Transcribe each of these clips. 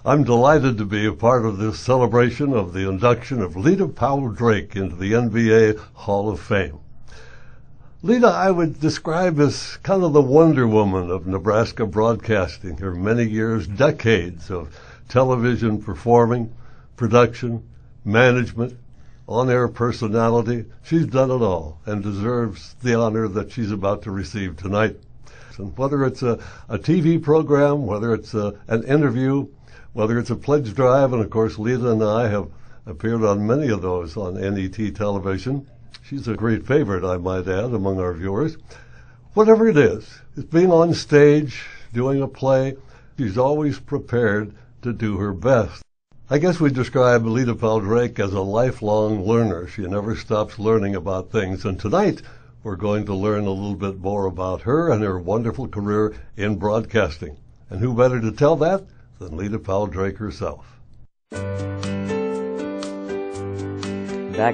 I'm delighted to be a part of this celebration of the induction of Leta Powell Drake into the NBA Hall of Fame. Leta, I would describe as kind of the Wonder Woman of Nebraska broadcasting, her many years, decades of television performing, production, management, on-air personality. She's done it all and deserves the honor that she's about to receive tonight. And whether it's a TV program, whether it's an interview, whether it's a pledge drive, and of course Leta and I have appeared on many of those on NET television. She's a great favorite, I might add, among our viewers. Whatever it is, it's being on stage, doing a play, she's always prepared to do her best. I guess we describe Leta Powell Drake as a lifelong learner. She never stops learning about things, and tonight we're going to learn a little bit more about her and her wonderful career in broadcasting. And who better to tell that than Leta Powell Drake herself. Back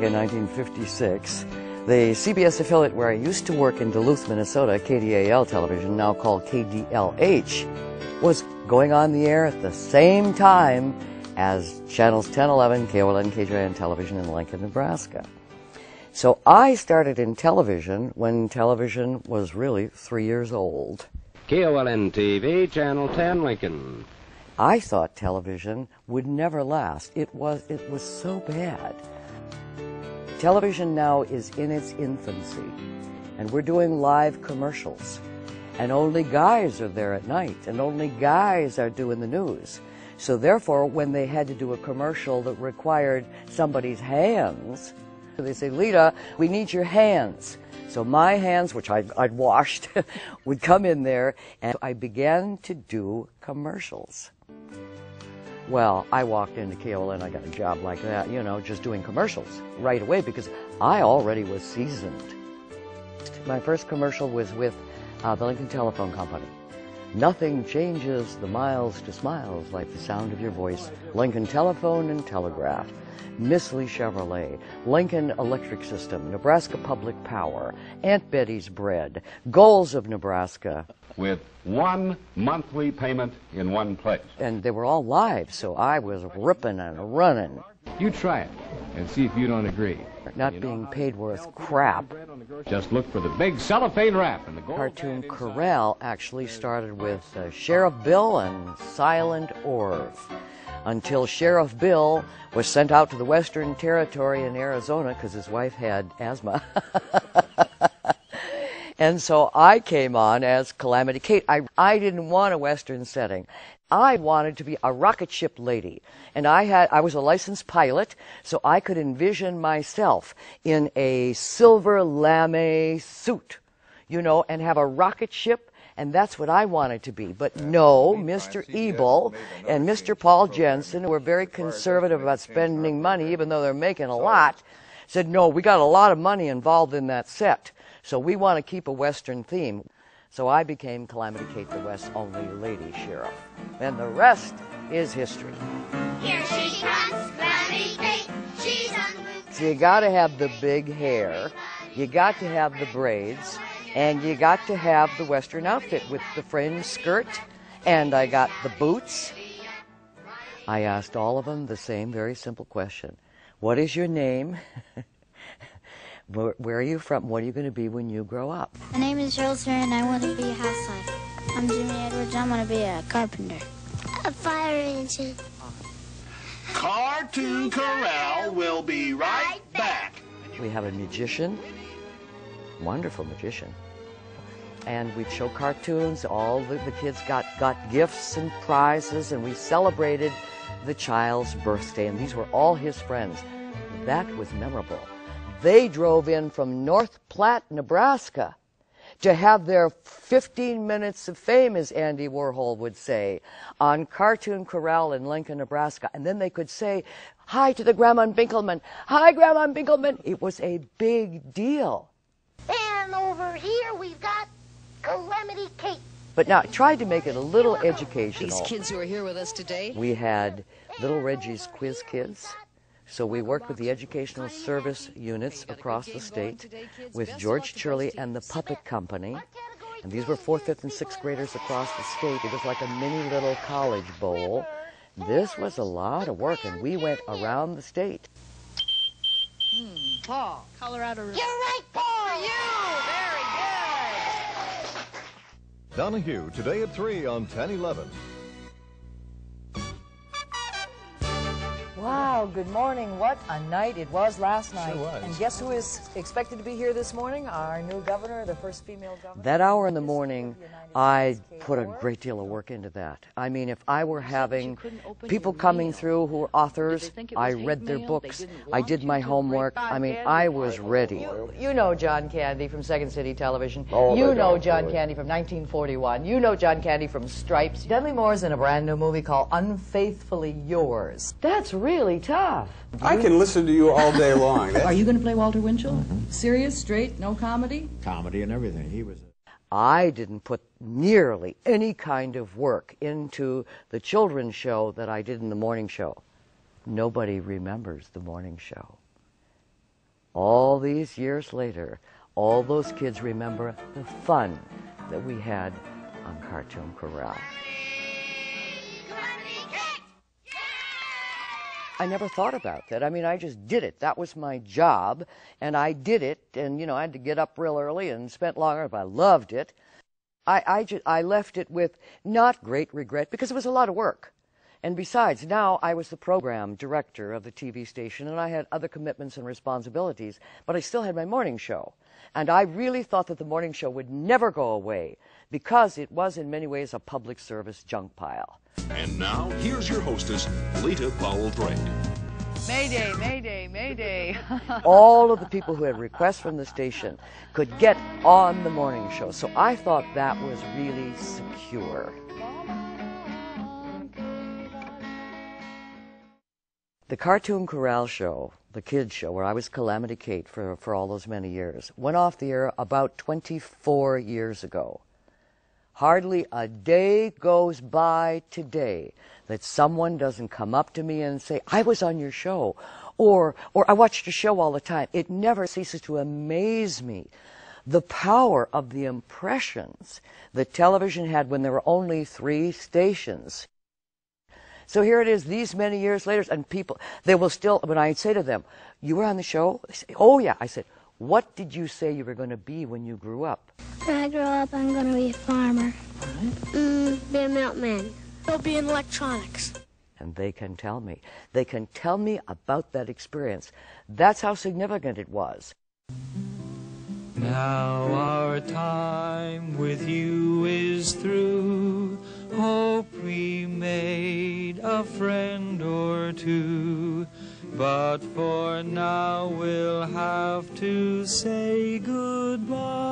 in 1956, the CBS affiliate where I used to work in Duluth, Minnesota, KDAL television, now called KDLH, was going on the air at the same time as channels 10, 11, KOLN, KGIN television in Lincoln, Nebraska. So I started in television when television was really 3 years old. KOLN-TV, Channel 10, Lincoln. I thought television would never last. It was so bad. Television now is in its infancy, and we're doing live commercials. And only guys are there at night, and only guys are doing the news. So therefore, when they had to do a commercial that required somebody's hands, they say, Leta, we need your hands. So my hands, which I'd washed, would come in there, and I began to do commercials. Well, I walked into KOLN, I got a job like that, you know, just doing commercials right away because I already was seasoned. My first commercial was with the Lincoln Telephone Company. Nothing changes the miles to smiles like the sound of your voice. Lincoln Telephone and Telegraph. Missley Chevrolet, Lincoln Electric System, Nebraska Public Power, Aunt Betty's Bread, Goals of Nebraska. With one monthly payment in one place. And they were all live, so I was ripping and running. You try it and see if you don't agree. Not being paid worth crap. Just look for the big cellophane wrap. And the cartoon Corral actually started with Sheriff Bill and Silent Orv, until Sheriff Bill was sent out to the Western Territory in Arizona because his wife had asthma. And so I came on as Kalamity Kate. I didn't want a Western setting. I wanted to be a rocket ship lady. And I was a licensed pilot, so I could envision myself in a silver lame suit, you know, and have a rocket ship. And that's what I wanted to be. But no, Mr. Ebel and Mr. Paul Jensen, who were very conservative about spending money, even though they're making a lot, said, no, we got a lot of money involved in that set, so we want to keep a Western theme. So I became Kalamity Kate, the West's only lady sheriff. And the rest is history. Here she comes, Kalamity Kate. She's on the move. So you got to have the big hair, you got to have the braids, and you got to have the Western outfit with the fringe skirt, and I got the boots. I asked all of them the same very simple question. What is your name? Where are you from? What are you going to be when you grow up? My name is Charles and I want to be a housewife. I'm Jimmy Edwards. I want to be a carpenter. A fire engine. Cartoon Corral will be right back. We have a magician, wonderful magician, and we'd show cartoons. All the kids got gifts and prizes, and we celebrated the child's birthday, and these were all his friends. That was memorable. They drove in from North Platte, Nebraska, to have their 15 minutes of fame, as Andy Warhol would say, on Cartoon Corral in Lincoln, Nebraska. And then they could say hi to the Grandma Binkelman. Hi, Grandma Binkelman. It was a big deal. And over here we've got Kalamity Kate. But now I tried to make it a little educational. These kids who are here with us today. We had Little Reggie's Quiz Kids. So we worked with the educational service units across the state with George Churley and the Puppet Company. And these were 4th, 5th, and 6th graders across the state. It was like a mini little college bowl. This was a lot of work, and we went around the state. Paul. Colorado River. You're right, Paul. You. Very good. Donahue, today at 3 on 10/11. Wow, good morning. What a night it was last night. Sure was. And guess who is expected to be here this morning? Our new governor, the first female governor. That hour in the morning, I put a great deal of work into that. I mean, if I were having people coming through who were authors, I read their books, I did my homework. I mean, I was ready. You know John Candy from Second City Television. Oh, You they know don't, John really. Candy from 1941. You know John Candy from Stripes. Dudley Moore's in a brand new movie called Unfaithfully Yours. That's really tough. I can listen to you all day long. Are you going to play Walter Winchell? Serious, straight, no comedy? Comedy and everything. He was. I didn't put nearly any kind of work into the children's show that I did in the morning show. Nobody remembers the morning show. All these years later, all those kids remember the fun that we had on Cartoon Corral. I never thought about that. I mean, I just did it. That was my job, and I did it, and, you know, I had to get up real early and spent longer, but I loved it. I left it with not great regret because it was a lot of work. And besides, now I was the program director of the TV station, and I had other commitments and responsibilities, but I still had my morning show. And I really thought that the morning show would never go away because it was in many ways a public service junk pile. And now, here's your hostess, Leta Powell Drake. Mayday, mayday, mayday. All of the people who had requests from the station could get on the morning show. So I thought that was really secure. The Cartoon Corral show, the kids show, where I was Calamity Kate for all those many years, went off the air about 24 years ago. Hardly a day goes by today that someone doesn't come up to me and say, I was on your show, or I watched your show all the time. It never ceases to amaze me, the power of the impressions that television had when there were only 3 stations. So here it is, these many years later, and people, they will still, when I say to them, you were on the show? They say, oh yeah. I said, what did you say you were going to be when you grew up? When I grow up, I'm going to be a farmer. Be a milkman. I'll be in electronics. And they can tell me. They can tell me about that experience. That's how significant it was. Now our time with you is through. Hope we made a friend or two. But for now we'll have to say goodbye.